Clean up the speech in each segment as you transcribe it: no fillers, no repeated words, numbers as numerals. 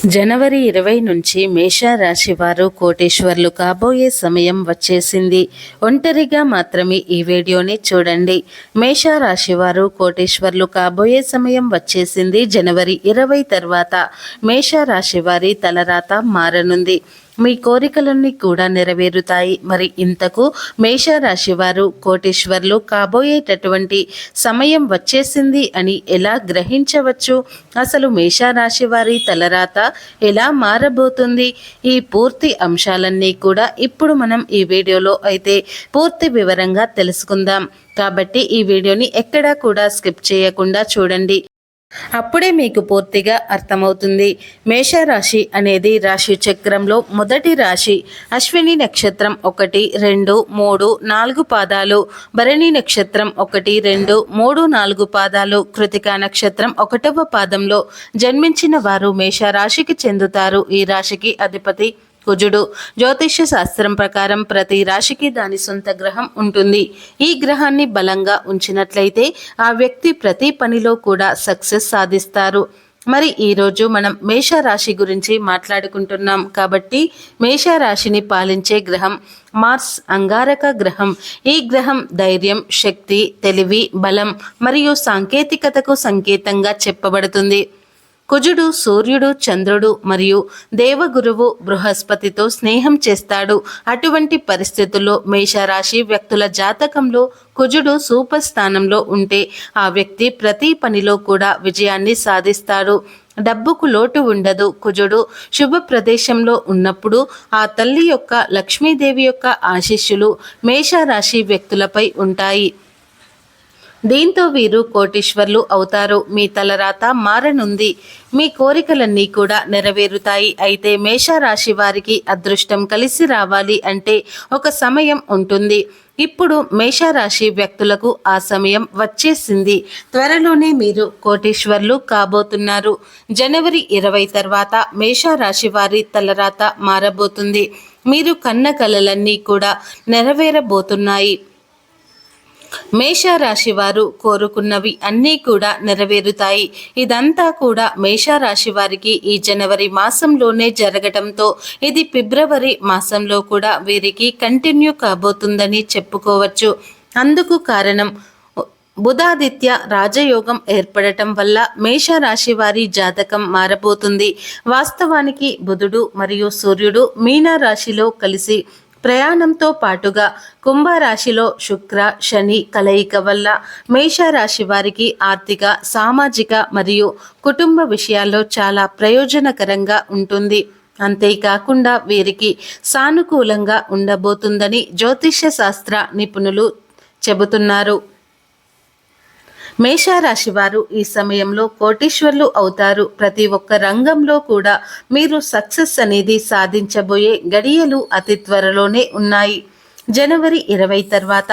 జనవరి 20 నుంచి మేషరాశి వారు కోటీశ్వర్లు కాబోయే సమయం వచ్చేసింది. ఒంటరిగా మాత్రమే ఈ వీడియోని చూడండి. మేషరాశి వారు కోటీశ్వర్లు కాబోయే సమయం వచ్చేసింది. జనవరి 20 తర్వాత మేషరాశి వారి తలరాత మారనుంది. మీ కోరికలన్నీ కూడా నెరవేరుతాయి. మరి ఇంతకు మేషరాశి వారు కోటీశ్వర్లు కాబోయేటటువంటి సమయం వచ్చేసింది అని ఎలా గ్రహించవచ్చు? అసలు మేషరాశి వారి తలరాత ఎలా మారబోతుంది? ఈ పూర్తి అంశాలన్నీ కూడా ఇప్పుడు మనం ఈ వీడియోలో అయితే పూర్తి వివరంగా తెలుసుకుందాం. కాబట్టి ఈ వీడియోని ఎక్కడా కూడా స్కిప్ చేయకుండా చూడండి. అప్పుడే మీకు పూర్తిగా అర్థమవుతుంది. మేషరాశి అనేది రాశి చక్రంలో మొదటి రాశి. అశ్విని నక్షత్రం 1, 2, 3, 4 పాదాలు, భరణి నక్షత్రం 1, 2, 3, 4 పాదాలు, కృతికా నక్షత్రం 1వ పాదంలో జన్మించిన వారు మేషరాశికి చెందుతారు. ఈ రాశికి అధిపతి కుజుడు. జ్యోతిష్య శాస్త్రం ప్రకారం ప్రతి రాశికి దాని సొంత గ్రహం ఉంటుంది. ఈ గ్రహాన్ని బలంగా ఉంచినట్లయితే ఆ వ్యక్తి ప్రతి పనిలో కూడా సక్సెస్ సాధిస్తారు. మరి ఈరోజు మనం మేషరాశి గురించి మాట్లాడుకుంటున్నాం. కాబట్టి మేషరాశిని పాలించే గ్రహం మార్స్, అంగారక గ్రహం. ఈ గ్రహం ధైర్యం, శక్తి, తెలివి, బలం మరియు సాంకేతికతకు సంకేతంగా చెప్పబడుతుంది. కుజుడు సూర్యుడు, చంద్రుడు మరియు దేవగురువు బృహస్పతితో స్నేహం చేస్తాడు. అటువంటి పరిస్థితుల్లో మేషరాశి వ్యక్తుల జాతకంలో కుజుడు సూపర్ స్థానంలో ఉంటే ఆ వ్యక్తి ప్రతి పనిలో కూడా విజయాన్ని సాధిస్తాడు. డబ్బుకు లోటు ఉండదు. కుజుడు శుభ ప్రదేశంలో ఉన్నప్పుడు ఆ తల్లి యొక్క లక్ష్మీదేవి యొక్క ఆశీస్సులు మేషరాశి వ్యక్తులపై ఉంటాయి. దీంతో వీరు కోటీశ్వర్లు అవుతారు. మీ తలరాత మారనుంది. మీ కోరికలన్నీ కూడా నెరవేరుతాయి. అయితే మేషరాశి వారికి అదృష్టం కలిసి రావాలి అంటే ఒక సమయం ఉంటుంది. ఇప్పుడు మేషరాశి వ్యక్తులకు ఆ సమయం వచ్చేసింది. త్వరలోనే మీరు కోటీశ్వర్లు కాబోతున్నారు. జనవరి 20 తర్వాత మేషరాశి వారి తలరాత మారబోతుంది. మీరు కన్న కలలన్నీ కూడా నెరవేరబోతున్నాయి. మేషరాశి వారు కోరుకున్నవి అన్నీ కూడా నెరవేరుతాయి. ఇదంతా కూడా మేషరాశి వారికి ఈ జనవరి మాసంలోనే జరగటంతో ఇది ఫిబ్రవరి మాసంలో కూడా వీరికి కంటిన్యూ కాబోతుందని చెప్పుకోవచ్చు. అందుకు కారణం బుధాదిత్య రాజయోగం ఏర్పడటం వల్ల మేషరాశి వారి జాతకం మారబోతుంది. వాస్తవానికి బుధుడు మరియు సూర్యుడు మీనరాశిలో కలిసి ప్రయాణంతో పాటుగా కుంభరాశిలో శుక్ర శని కలయిక వల్ల మేషరాశి వారికి ఆర్థిక, సామాజిక మరియు కుటుంబ విషయాల్లో చాలా ప్రయోజనకరంగా ఉంటుంది. అంతేకాకుండా వీరికి సానుకూలంగా ఉండబోతుందని జ్యోతిష్య శాస్త్ర నిపుణులు చెబుతున్నారు. మేషరాశి వారు ఈ సమయంలో కోటీశ్వర్లు అవుతారు. ప్రతి ఒక్క రంగంలో కూడా మీరు సక్సెస్ అనేది సాధించబోయే గడియలు అతి త్వరలోనే ఉన్నాయి. జనవరి 20 తర్వాత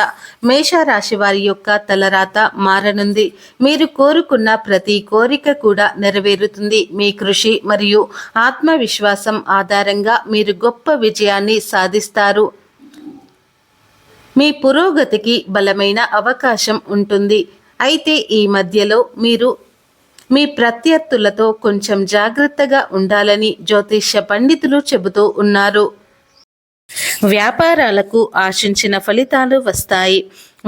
మేషరాశి వారి యొక్క తలరాత మారనుంది. మీరు కోరుకున్న ప్రతి కోరిక కూడా నెరవేరుతుంది. మీ కృషి మరియు ఆత్మవిశ్వాసం ఆధారంగా మీరు గొప్ప విజయాన్ని సాధిస్తారు. మీ పురోగతికి బలమైన అవకాశం ఉంటుంది. అయితే ఈ మధ్యలో మీరు మీ ప్రత్యర్థులతో కొంచెం జాగ్రత్తగా ఉండాలని జ్యోతిష్య పండితులు చెబుతూ ఉన్నారు. వ్యాపారాలకు ఆశించిన ఫలితాలు వస్తాయి.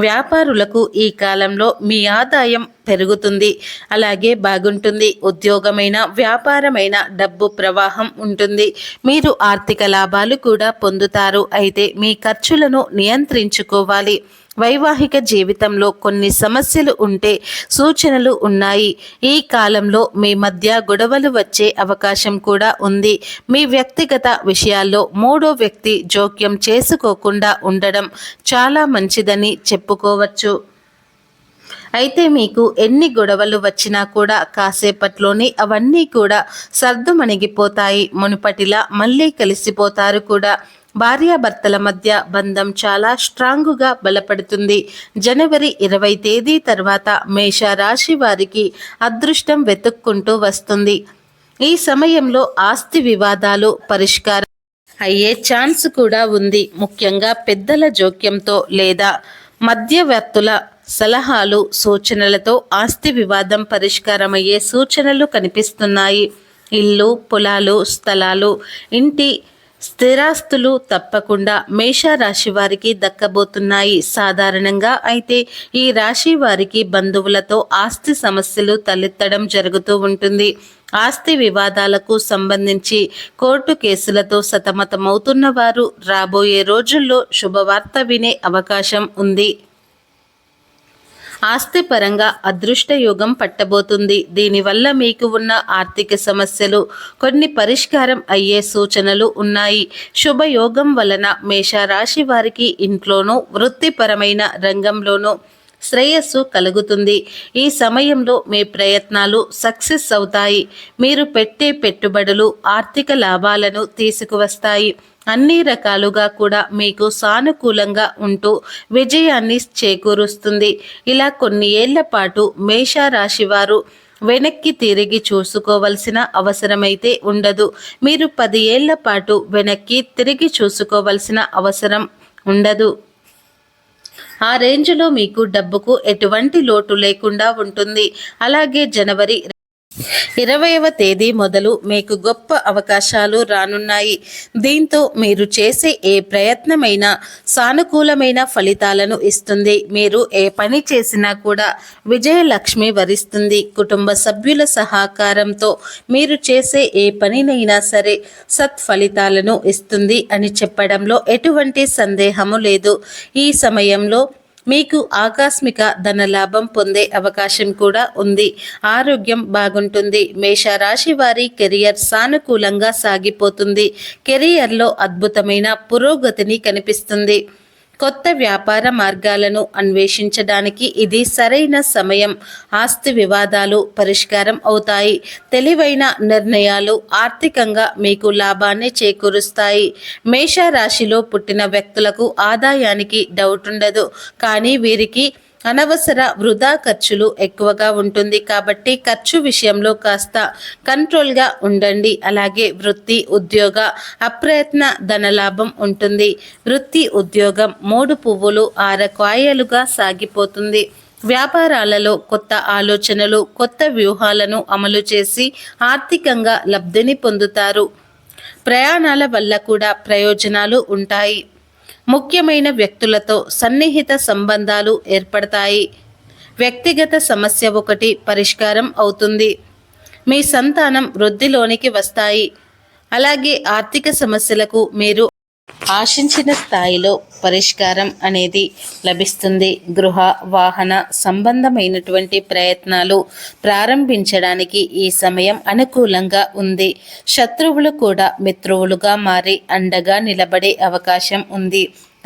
వ్యాపారులకు ఈ కాలంలో మీ ఆదాయం పెరుగుతుంది, అలాగే బాగుంటుంది. ఉద్యోగమైన, వ్యాపారమైన డబ్బు ప్రవాహం ఉంటుంది. మీరు ఆర్థిక లాభాలు కూడా పొందుతారు. అయితే మీ ఖర్చులను నియంత్రించుకోవాలి. వైవాహిక జీవితంలో కొన్ని సమస్యలు ఉంటే సూచనలు ఉన్నాయి. ఈ కాలంలో మీ మధ్య గొడవలు వచ్చే అవకాశం కూడా ఉంది. మీ వ్యక్తిగత విషయాల్లో మూడో వ్యక్తి జోక్యం చేసుకోకుండా ఉండడం చాలా మంచిదని చెప్పుకోవచ్చు. అయితే మీకు ఎన్ని గొడవలు వచ్చినా కూడా కాసేపట్లోనే అవన్నీ కూడా సర్దుమణిగిపోతాయి. మునుపటిలా మళ్ళీ కలిసిపోతారు కూడా. భార్యాభర్తల మధ్య బంధం చాలా స్ట్రాంగుగా బలపడుతుంది. జనవరి 20 తేదీ తర్వాత మేషరాశి వారికి అదృష్టం వెతుక్కుంటూ వస్తుంది. ఈ సమయంలో ఆస్తి వివాదాలు పరిష్కారం అయ్యే ఛాన్స్ కూడా ఉంది. ముఖ్యంగా పెద్దల జోక్యంతో లేదా మధ్యవర్తుల సలహాలు, సూచనలతో ఆస్తి వివాదం పరిష్కారమయ్యే సూచనలు కనిపిస్తున్నాయి. ఇల్లు, పొలాలు, స్థలాలు, ఇంటి స్థిరాస్తులు తప్పకుండా మేషరాశి వారికి దక్కబోతున్నాయి. సాధారణంగా అయితే ఈ రాశి వారికి బంధువులతో ఆస్తి సమస్యలు తలెత్తడం జరుగుతూ ఉంటుంది. ఆస్తి వివాదాలకు సంబంధించి కోర్టు కేసులతో సతమతమవుతున్న వారు రాబోయే రోజుల్లో శుభవార్త వినే అవకాశం ఉంది. ఆస్తిపరంగా అదృష్ట యోగం పట్టబోతుంది. దీనివల్ల మీకు ఉన్న ఆర్థిక సమస్యలు కొన్ని పరిష్కారం అయ్యే సూచనలు ఉన్నాయి. శుభయోగం వలన మేషరాశి వారికి ఇంట్లోనూ వృత్తిపరమైన రంగంలోనూ శ్రేయస్సు కలుగుతుంది. ఈ సమయంలో మీ ప్రయత్నాలు సక్సెస్ అవుతాయి. మీరు పెట్టే పెట్టుబడులు ఆర్థిక లాభాలను తీసుకువస్తాయి. అన్ని రకాలుగా కూడా మీకు సానుకూలంగా ఉంటూ విజయాన్ని చేకూరుస్తుంది. ఇలా కొన్ని ఏళ్ల పాటు మేషరాశి వారు వెనక్కి తిరిగి చూసుకోవలసిన అవసరమైతే ఉండదు. మీరు 10 ఏళ్ల పాటు వెనక్కి తిరిగి చూసుకోవలసిన అవసరం ఉండదు. ఆ రేంజ్లో మీకు డబ్బుకు ఎటువంటి లోటు లేకుండా ఉంటుంది. అలాగే జనవరి 20వ తేదీ మొదలు మీకు గొప్ప అవకాశాలు రానున్నాయి. దీంతో మీరు చేసే ఏ ప్రయత్నమైనా సానుకూలమైన ఫలితాలను ఇస్తుంది. మీరు ఏ పని చేసినా కూడా విజయలక్ష్మి వరిస్తుంది. కుటుంబ సభ్యుల సహకారంతో మీరు చేసే ఏ పనినైనా సరే సత్ఫలితాలను ఇస్తుంది అని చెప్పడంలో ఎటువంటి సందేహము లేదు. ఈ సమయంలో మీకు ఆకస్మిక ధనలాభం పొందే అవకాశం కూడా ఉంది. ఆరోగ్యం బాగుంటుంది. మేషరాశి వారి కెరియర్ సానుకూలంగా సాగిపోతుంది. కెరియర్లో అద్భుతమైన పురోగతిని కనిపిస్తుంది. కొత్త వ్యాపార మార్గాలను అన్వేషించడానికి ఇది సరైన సమయం. ఆస్తి వివాదాలు పరిష్కారం అవుతాయి. తెలివైన నిర్ణయాలు ఆర్థికంగా మీకు లాభాన్ని చేకూరుస్తాయి. మేషరాశిలో పుట్టిన వ్యక్తులకు ఆదాయానికి డౌట్ ఉండదు. కానీ వీరికి అనవసర వృధా ఖర్చులు ఎక్కువగా ఉంటుంది. కాబట్టి ఖర్చు విషయంలో కాస్త కంట్రోల్గా ఉండండి. అలాగే వృత్తి, ఉద్యోగ అప్రయత్న ధనలాభం ఉంటుంది. వృత్తి, ఉద్యోగం 3 పువ్వులు 6 కాయలుగా సాగిపోతుంది. వ్యాపారాలలో కొత్త ఆలోచనలు, కొత్త వ్యూహాలను అమలు చేసి ఆర్థికంగా లబ్ధిని పొందుతారు. ప్రయాణాల వల్ల కూడా ప్రయోజనాలు ఉంటాయి. ముఖ్యమైన వ్యక్తులతో సన్నిహిత సంబంధాలు ఏర్పడతాయి. వ్యక్తిగత సమస్య ఒకటి పరిష్కారం అవుతుంది. మీ సంతానం వృద్ధిలోనికి వస్తాయి. అలాగే ఆర్థిక సమస్యలకు మీరు ఆశించిన స్థాయిలో పరిష్కారం అనేది లభిస్తుంది. గృహ, వాహన సంబంధమైనటువంటి ప్రయత్నాలు ప్రారంభించడానికి ఈ సమయం అనుకూలంగా ఉంది. శత్రువులు కూడా మిత్రువులుగా మారి అండగా నిలబడే అవకాశం ఉంది.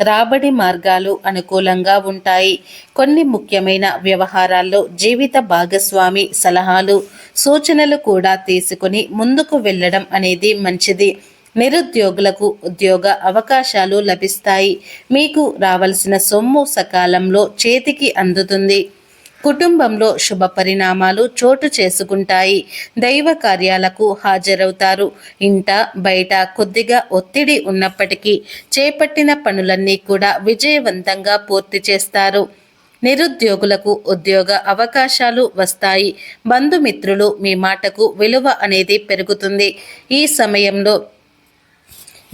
రాబడి మార్గాలు అనుకూలంగా ఉంటాయి. కొన్ని ముఖ్యమైన వ్యవహారాల్లో జీవిత భాగస్వామి సలహాలు, సూచనలు కూడా తీసుకుని ముందుకు వెళ్ళడం అనేది మంచిది. నిరుద్యోగులకు ఉద్యోగ అవకాశాలు లభిస్తాయి. మీకు రావాల్సిన సొమ్ము సకాలంలో చేతికి అందుతుంది. కుటుంబంలో శుభ పరిణామాలు చోటు చేసుకుంటాయి. దైవ కార్యాలకు హాజరవుతారు. ఇంట బయట కొద్దిగా ఒత్తిడి ఉన్నప్పటికీ చేపట్టిన పనులన్నీ కూడా విజయవంతంగా పూర్తి చేస్తారు. నిరుద్యోగులకు ఉద్యోగ అవకాశాలు వస్తాయి. బంధుమిత్రులు మీ మాటకు విలువ అనేది పెరుగుతుంది. ఈ సమయంలో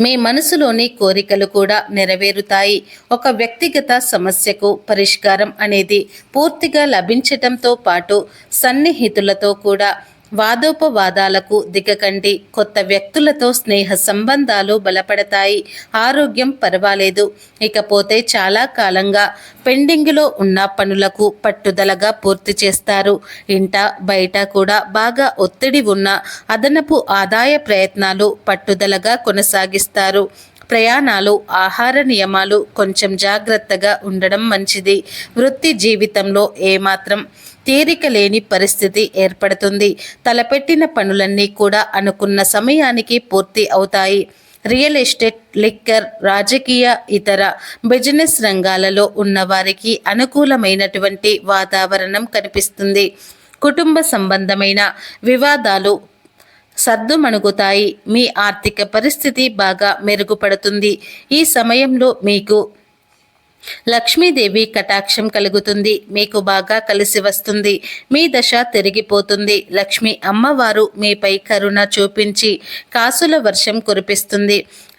మీ మనసులోని కోరికలు కూడా నెరవేరుతాయి. ఒక వ్యక్తిగత సమస్యకు పరిష్కారం అనేది పూర్తిగా లభించటంతో పాటు సన్నిహితులతో కూడా వాదోపవాదాలకు దిగకండి. కొత్త వ్యక్తులతో స్నేహ సంబంధాలు బలపడతాయి. ఆరోగ్యం పర్వాలేదు. ఇకపోతే చాలా కాలంగా పెండింగ్లో ఉన్న పనులకు పట్టుదలగా పూర్తి చేస్తారు. ఇంట బయట కూడా బాగా ఒత్తిడి ఉన్న అదనపు ఆదాయ ప్రయత్నాలు పట్టుదలగా కొనసాగిస్తారు. ప్రయాణాలు, ఆహార నియమాలు కొంచెం జాగ్రత్తగా ఉండడం మంచిది. వృత్తి జీవితంలో ఏమాత్రం తీరిక లేని పరిస్థితి ఏర్పడుతుంది. తలపెట్టిన పనులన్నీ కూడా అనుకున్న సమయానికి పూర్తి అవుతాయి. రియల్ ఎస్టేట్, లిక్కర్, రాజకీయ, ఇతర బిజినెస్ రంగాలలో ఉన్నవారికి అనుకూలమైనటువంటి వాతావరణం కనిపిస్తుంది. కుటుంబ సంబంధమైన వివాదాలు సర్దుమణుగుతాయి. మీ ఆర్థిక పరిస్థితి బాగా మెరుగుపడుతుంది. ఈ సమయంలో మీకు లక్ష్మీదేవి కటాక్షం కలుగుతుంది. మీకు బాగా కలిసి వస్తుంది. మీ దశ తిరిగిపోతుంది. లక్ష్మి అమ్మవారు మీపై కరుణ చూపించి కాసుల వర్షం కురిపిస్తుంది.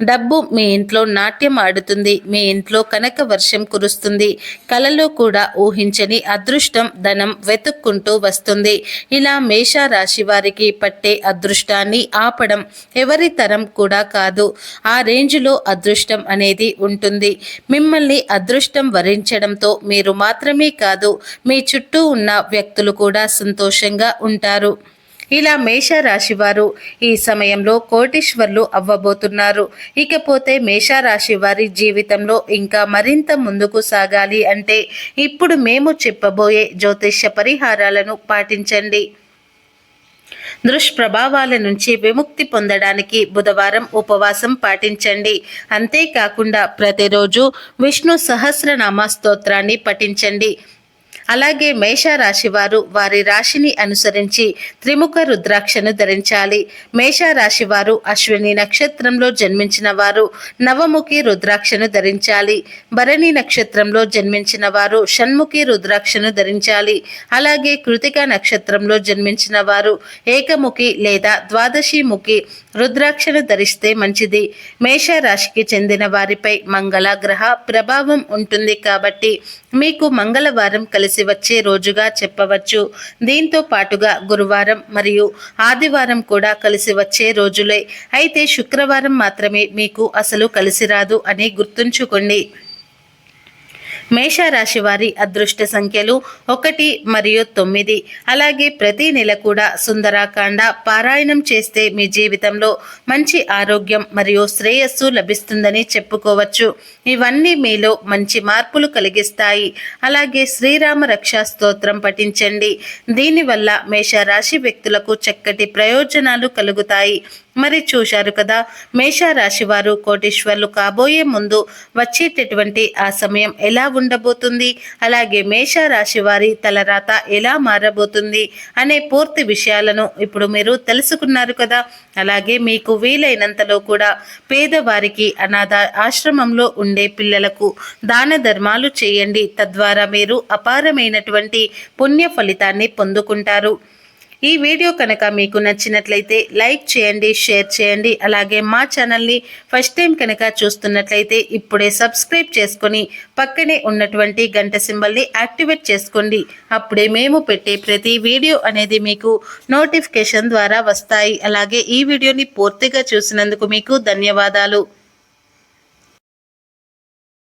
డబ్బు మీ ఇంట్లో నాట్యం ఆడుతుంది. మీ ఇంట్లో కనక వర్షం కురుస్తుంది. కలలో కూడా ఊహించని అదృష్టం ధనం వెతుక్కుంటూ వస్తుంది. ఇలా మేషరాశి వారికి పట్టే అదృష్టాన్ని ఆపడం ఎవరి తరం కూడా కాదు. ఆ రేంజ్లో అదృష్టం అనేది ఉంటుంది. మిమ్మల్ని అదృష్టం వరించడంతో మీరు మాత్రమే కాదు, మీ చుట్టూ ఉన్న వ్యక్తులు కూడా సంతోషంగా ఉంటారు. ఇలా మేషరాశి వారు ఈ సమయంలో కోటీశ్వర్లు అవ్వబోతున్నారు. ఇకపోతే మేషరాశి వారి జీవితంలో ఇంకా మరింత ముందుకు సాగాలి అంటే ఇప్పుడు మేము చెప్పబోయే జ్యోతిష్య పరిహారాలను పాటించండి. దుష్ప్రభావాల నుంచి విముక్తి పొందడానికి బుధవారం ఉపవాసం పాటించండి. అంతేకాకుండా ప్రతిరోజు విష్ణు సహస్రనామ స్తోత్రాన్ని పఠించండి. అలాగే మేషరాశి వారు వారి రాశిని అనుసరించి త్రిముఖ రుద్రాక్షను ధరించాలి. మేషరాశి వారు అశ్విని నక్షత్రంలో జన్మించిన వారు నవముఖి రుద్రాక్షను ధరించాలి. భరణి నక్షత్రంలో జన్మించిన వారు షణ్ముఖి రుద్రాక్షను ధరించాలి. అలాగే కృతిక నక్షత్రంలో జన్మించిన వారు ఏకముఖి లేదా ద్వాదశిముఖి రుద్రాక్షను ధరిస్తే మంచిది. మేషరాశికి చెందిన వారిపై మంగళ గ్రహ ప్రభావం ఉంటుంది కాబట్టి మీకు మంగళవారం కలిసి వచ్చే రోజుగా చెప్పవచ్చు. దీంతో పాటుగా గురువారం మరియు ఆదివారం కూడా కలిసి వచ్చే రోజులే. అయితే శుక్రవారం మాత్రమే మీకు అసలు కలిసి రాదు అని గుర్తుంచుకోండి. మేషరాశి వారి అదృష్ట సంఖ్యలు 1 మరియు 9. అలాగే ప్రతి నెల కూడా సుందరాకాండ పారాయణం చేస్తే మీ జీవితంలో మంచి ఆరోగ్యం మరియు శ్రేయస్సు లభిస్తుందని చెప్పుకోవచ్చు. ఇవన్నీ మీలో మంచి మార్పులు కలిగిస్తాయి. అలాగే శ్రీరామ రక్షా స్తోత్రం పఠించండి. దీనివల్ల మేషరాశి వ్యక్తులకు చక్కటి ప్రయోజనాలు కలుగుతాయి. మరి చూశారు కదా, మేషరాశి వారు కోటీశ్వర్లు కాబోయే ముందు వచ్చేటటువంటి ఆ సమయం ఎలా ఉండబోతుంది, అలాగే మేషరాశి వారి తలరాత ఎలా మారబోతుంది అనే పూర్తి విషయాలను ఇప్పుడు మీరు తెలుసుకున్నారు కదా. అలాగే మీకు వీలైనంతలో కూడా పేదవారికి, అనాథ ఆశ్రమంలో ఉండే పిల్లలకు దాన ధర్మాలు చేయండి. తద్వారా మీరు అపారమైనటువంటి పుణ్య ఫలితాన్ని పొందుకుంటారు. ఈ వీడియో కనుక మీకు నచ్చినట్లయితే లైక్ చేయండి, షేర్ చేయండి. అలాగే మా ఛానల్ని ఫస్ట్ టైం కనుక చూస్తున్నట్లయితే ఇప్పుడే సబ్స్క్రైబ్ చేసుకొని పక్కనే ఉన్నటువంటి గంట సింబల్ని యాక్టివేట్ చేసుకోండి. అప్పుడే మేము పెట్టే ప్రతి వీడియో అనేది మీకు నోటిఫికేషన్ ద్వారా వస్తాయి. అలాగే ఈ వీడియోని పూర్తిగా చూసినందుకు మీకు ధన్యవాదాలు.